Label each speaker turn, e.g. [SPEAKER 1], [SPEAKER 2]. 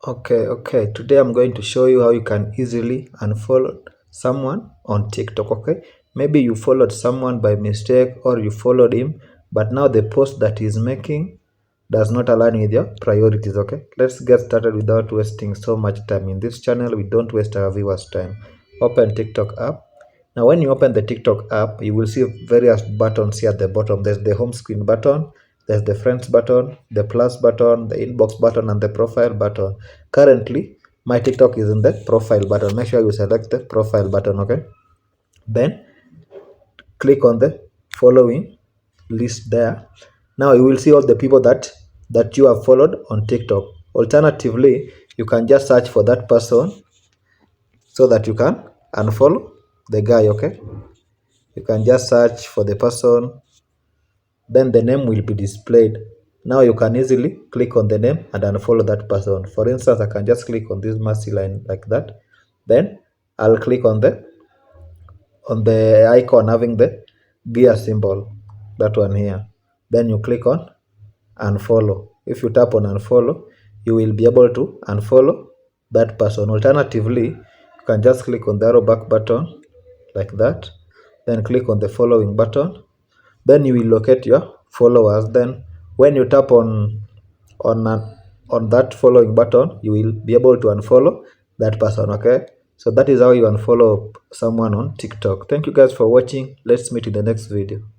[SPEAKER 1] Okay. Today I'm going to show you how you can easily unfollow someone on TikTok. Okay, maybe you followed someone by mistake or you followed him, but now the post that he's making does not align with your priorities. Okay, let's get started without wasting so much time. In this channel, we don't waste our viewers' time. Open TikTok app. Now, when you open the TikTok app, you will see various buttons here at the bottom. There's the home screen button, there's the friends button, the plus button, the inbox button, and the profile button. Currently, my TikTok is in the profile button. Make sure you select the profile button, okay? Then click on the following list there. Now you will see all the people that you have followed on TikTok. Alternatively, you can just search for that person so that you can unfollow the guy, okay? You can just search for the person, then the name will be displayed. Now you can easily click on the name and unfollow that person. For instance, I can just click on this mercy line like that. Then I'll click on the icon having the gear symbol, that one here. Then you click on unfollow. If you tap on unfollow, you will be able to unfollow that person. Alternatively, you can just click on the arrow back button like that, then click on the following button. Then you will locate your followers. Then when you tap on on that following button, you will be able to unfollow that person. Okay, so that is how you unfollow someone on TikTok. Thank you guys for watching. Let's meet in the next video.